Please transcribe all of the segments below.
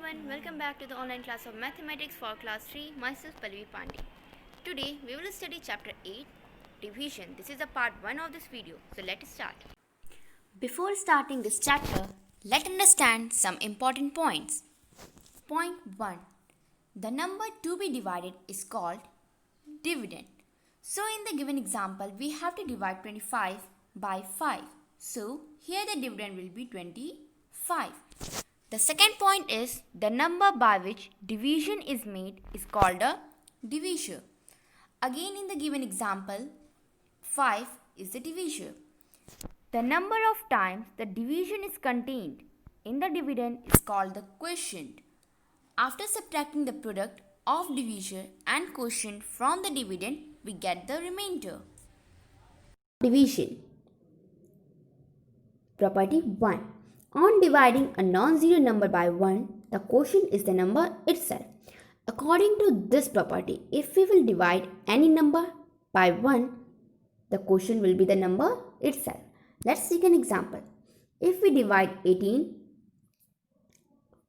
everyone, welcome back to the online class of Mathematics for class 3, myself Pallavi Pandey. Today we will study chapter 8, Division. This is the part 1 of this video, so let us start. Before starting this chapter, let's understand some important points. Point 1. The number to be divided is called dividend. So in the given example, we have to divide 25 by 5. So here the dividend will be 25. The second point is the number by which division is made is called a divisor. Again in the given example, 5 is the divisor. The number of times the division is contained in the dividend is called the quotient. After subtracting the product of divisor and quotient from the dividend, we get the remainder. Division. Property 1. On dividing a non-zero number by 1, the quotient is the number itself. According to this property, if we will divide any number by 1, the quotient will be the number itself. Let's take an example. If we divide 18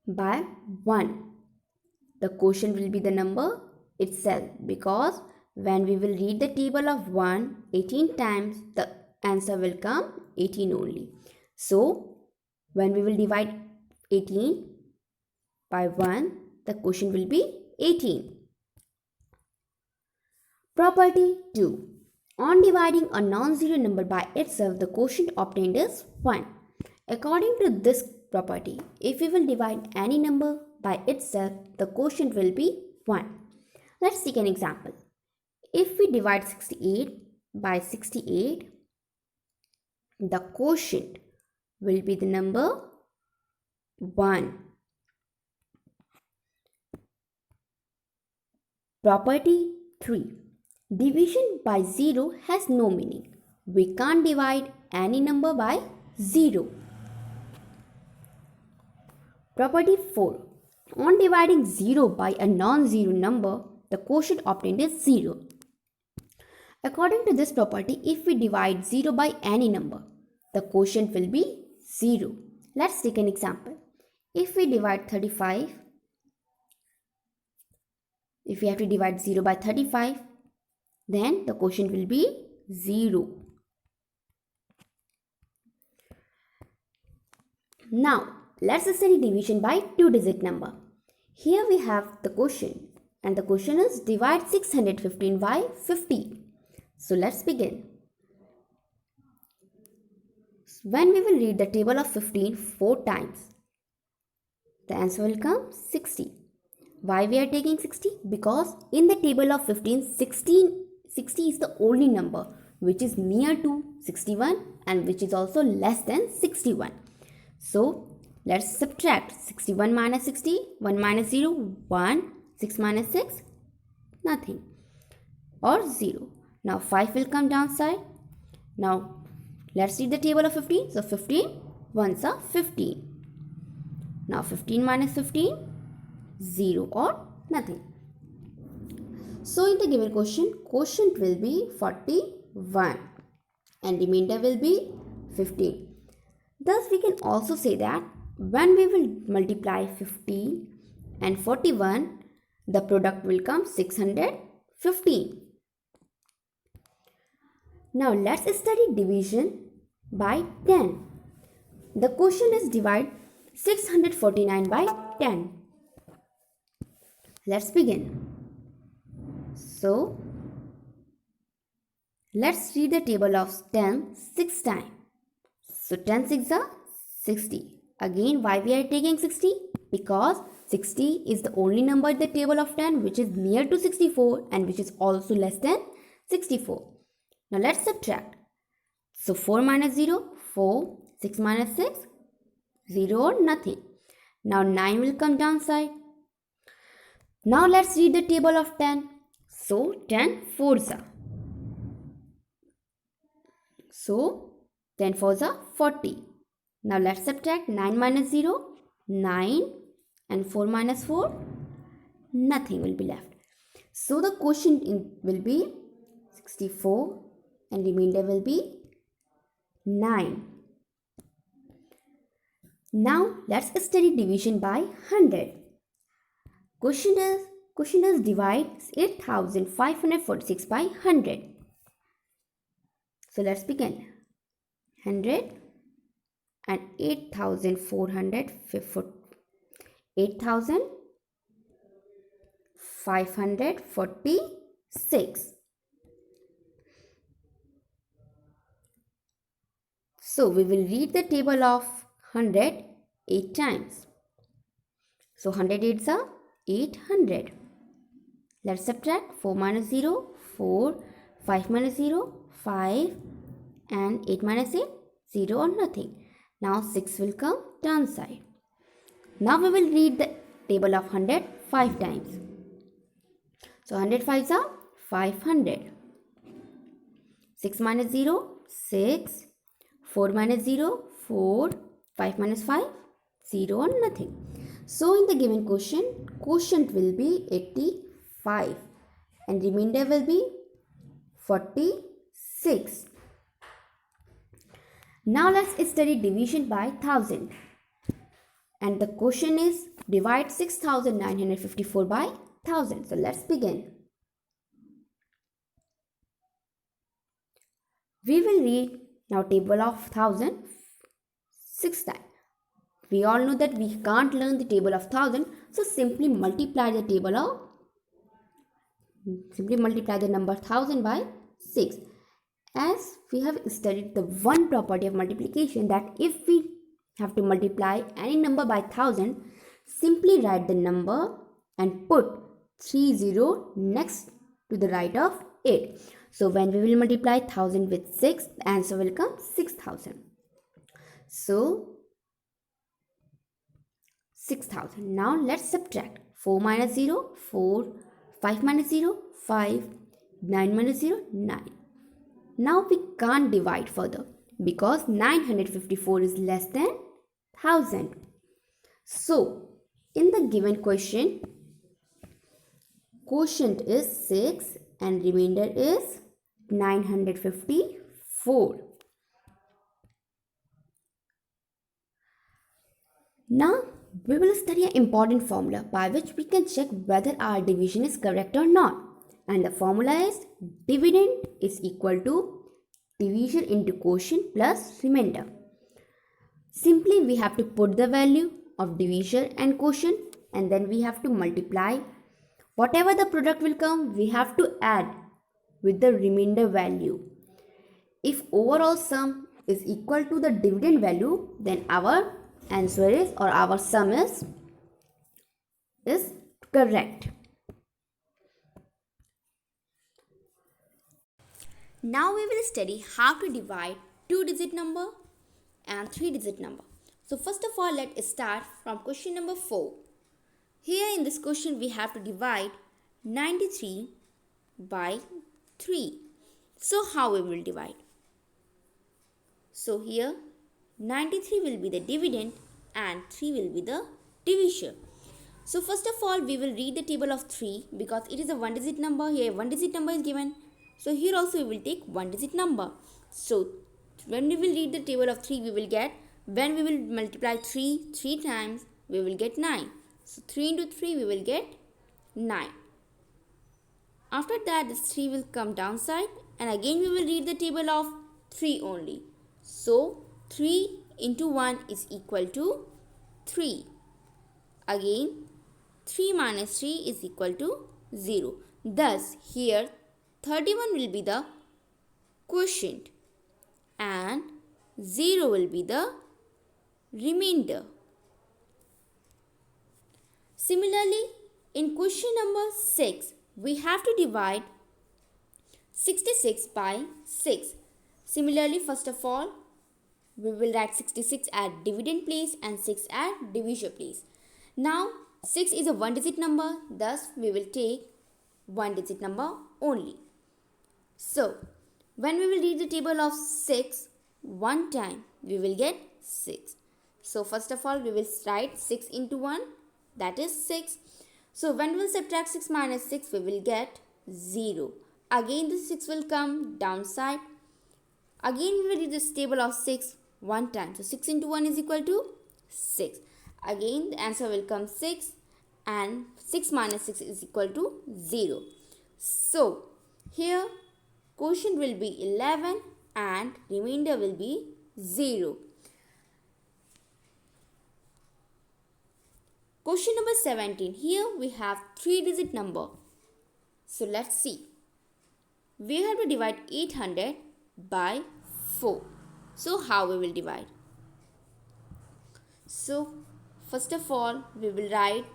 by 1, the quotient will be the number itself, because when we will read the table of 1 18 times, the answer will come 18 only. So, when we will divide 18 by 1, the quotient will be 18. Property 2. On dividing a non-zero number by itself, the quotient obtained is 1. According to this property, if we will divide any number by itself, the quotient will be 1. Let's take an example. If we divide 68 by 68, the quotient will be the number 1. Property 3. Division by 0 has no meaning. We can't divide any number by 0. Property 4. On dividing 0 by a non-zero number, the quotient obtained is 0. According to this property, if we divide 0 by any number, the quotient will be 0. Let's take an example. If we divide 35, if we have to divide 0 by 35, then the quotient will be 0. Now, let's study division by two-digit number. Here we have the quotient, and the quotient is divide 615 by 50. So let's begin. When we will read the table of 15 4 times, the answer will come 60. Why we are taking 60? Because in the table of 15, 60 is the only number which is near to 61 and which is also less than 61. So let's subtract 61 minus 60, 1 minus 0, 1, 6 minus 6, nothing, or 0. Now 5 will come downside. Now let's read the table of 15. So 15 ones are 15. Now 15 minus 15, 0 or nothing. So in the given question, quotient will be 41 and remainder will be 15. Thus we can also say that when we will multiply 15 and 41, the product will come 615. Now let's study division by 10. The quotient is divide 649 by 10. Let's begin. So let's read the table of 10 6 times. So 10 6 are 60. Again, why we are taking 60? Because 60 is the only number in the table of 10 which is near to 64 and which is also less than 64. Now let's subtract. So 4 minus 0, 4, 6 minus 6, 0 or nothing. Now 9 will come downside. Now let's read the table of 10. So 10 fours are. So 10 fours are 40. Now let's subtract 9 minus 0, 9, and 4 minus 4, nothing will be left. So the quotient will be 64 and remainder will be 9. Now let's study division by 100. Question is divide 8546 by 100. So let's begin. 100 and 8546. So we will read the table of 100 8 times. So 100 8s are 800. Let's subtract 4 minus 0, 4, 5 minus 0, 5, and 8 minus 8, 0 or nothing. Now 6 will come downside. Now we will read the table of 100 5 times. So 100 5s are 500. 6 minus 0, 6. 4 minus 0, 4. 5 minus 5, 0 or nothing. So in the given question, quotient will be 85 and remainder will be 46. Now let's study division by 1000. And the question is divide 6954 by 1000. So let's begin. We will read now table of 1000 6 times. We all know that we can't learn the table of 1000, so simply multiply the number 1000 by 6. As we have studied the one property of multiplication, that if we have to multiply any number by 1000, simply write the number and put 30 next to the right of it. So when we will multiply 1000 with 6, the answer will come 6000. So 6000. Now let's subtract 4 minus 0, 4, 5 minus 0, 5, 9 minus 0, 9. Now we can't divide further because 954 is less than 1000. So in the given question, quotient is 6 and remainder is 954. Now we will study an important formula by which we can check whether our division is correct or not. And the formula is dividend is equal to division into quotient plus remainder. Simply we have to put the value of division and quotient and then we have to multiply. Whatever the product will come, we have to add with the remainder value. If overall sum is equal to the dividend value, then our answer is, or our sum is correct. Now we will study how to divide 2-digit number and 3-digit number. So first of all, let's start from question number 4. Here in this question we have to divide 93 by 3. So how we will divide? So here 93 will be the dividend and 3 will be the divisor. So first of all we will read the table of 3 because it is a 1-digit number. Here 1-digit number is given. So here also we will take 1-digit number. So when we will read the table of 3, we will get, when we will multiply 3 times, we will get 9. So 3 into 3 we will get 9. After that this 3 will come downside and again we will read the table of 3 only. So 3 into 1 is equal to 3. Again 3 minus 3 is equal to 0. Thus here 31 will be the quotient and 0 will be the remainder. Similarly, in question number 6, we have to divide 66 by 6. Similarly, first of all, we will write 66 at dividend place and 6 at divisor place. Now, 6 is a 1-digit number, thus we will take 1-digit number only. So, when we will read the table of 6 one time, we will get 6. So, first of all, we will write 6 into 1, that is 6. So, when we will subtract 6 minus 6, we will get 0. Again, the 6 will come downside. Again, we will read this table of 6 one time. So, 6 into 1 is equal to 6. Again, the answer will come 6. and 6 minus 6 is equal to 0. So here quotient will be 11 and remainder will be 0. Question number 17. Here we have 3-digit number. So let's see. We have to divide 800 by 4. So how we will divide? So first of all we will write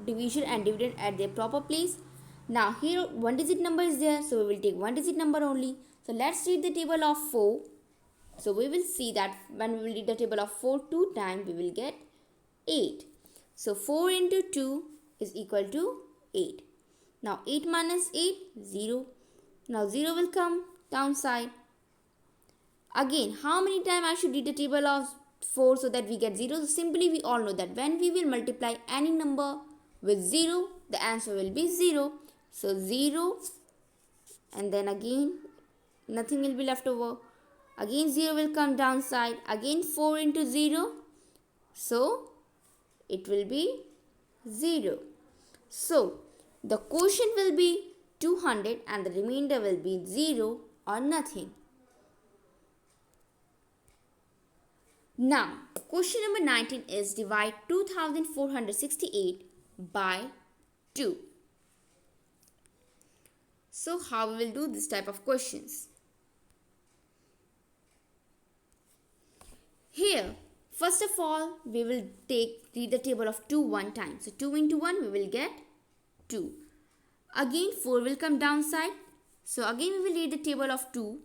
division and dividend at their proper place. Now here 1-digit number is there, so we will take 1-digit number only. So let's read the table of 4. So we will see that when we will read the table of 4 2 times, we will get 8. So 4 into 2 is equal to 8. Now 8 minus 8, 0. Now 0 will come downside. Again, how many times I should read the table of 4 so that we get 0? So simply we all know that when we will multiply any number with 0, the answer will be 0. So 0 and then again nothing will be left over. Again 0 will come downside. Again 4 into 0. So it will be 0. So the quotient will be 200 and the remainder will be 0 or nothing. Now question number 19 is divide 2468 by 2. So how we will do this type of questions? Here, first of all, we will read the table of 2 one time. So 2 into 1 we will get 2. Again 4 will come downside. So again we will read the table of 2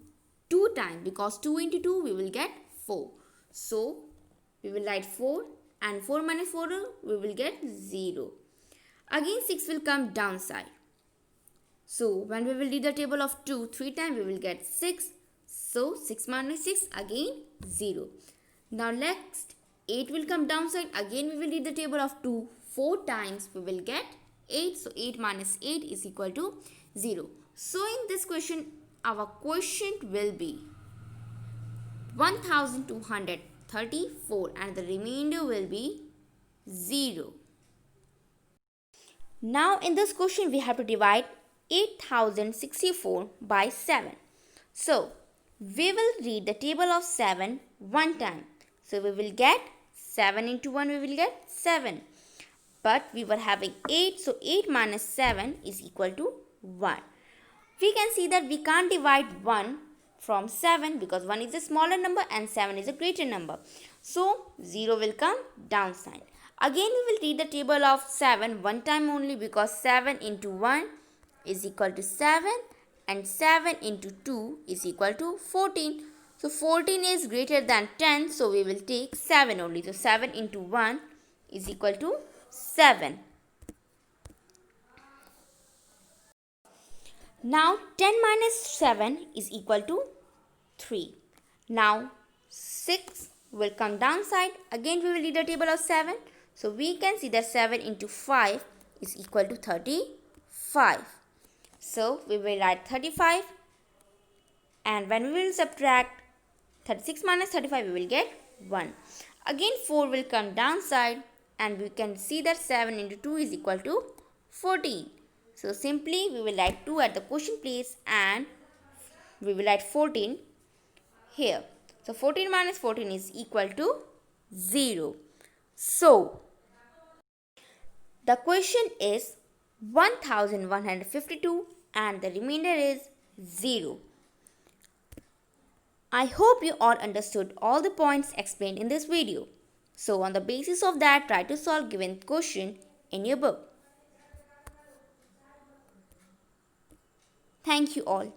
times because 2 into 2 we will get 4. So we will write 4 and 4 minus 4 we will get 0. Again 6 will come downside. So when we will read the table of 2 3 times, we will get 6. So 6 minus 6 again 0. Now next 8 will come downside. Again we will read the table of 2 4 times, we will get 8. So 8 minus 8 is equal to 0. So in this question our quotient will be 1234 and the remainder will be 0. Now in this question we have to divide 8064 by 7. So we will read the table of 7 one time. So we will get 7 into 1 we will get 7. But we were having 8, so 8 minus 7 is equal to 1. We can see that we can't divide 1 from 7 because 1 is a smaller number and 7 is a greater number. So 0 will come downside. Again we will read the table of 7 one time only because 7 into 1 is equal to 7 and 7 into 2 is equal to 14. So 14 is greater than 10, so we will take 7 only. So 7 into 1 is equal to 7. Now 10 minus 7 is equal to 3. Now 6 will come downside. Again we will read the table of 7. So we can see that 7 into 5 is equal to 35. So we will write 35 and when we will subtract 36 minus 35 we will get 1. Again 4 will come downside and we can see that 7 into 2 is equal to 14. So simply we will write 2 at the quotient place and we will write 14 here. So 14 minus 14 is equal to 0. So the question is 1152 and the remainder is 0. I hope you all understood all the points explained in this video. So on the basis of that, try to solve given question in your book. Thank you all.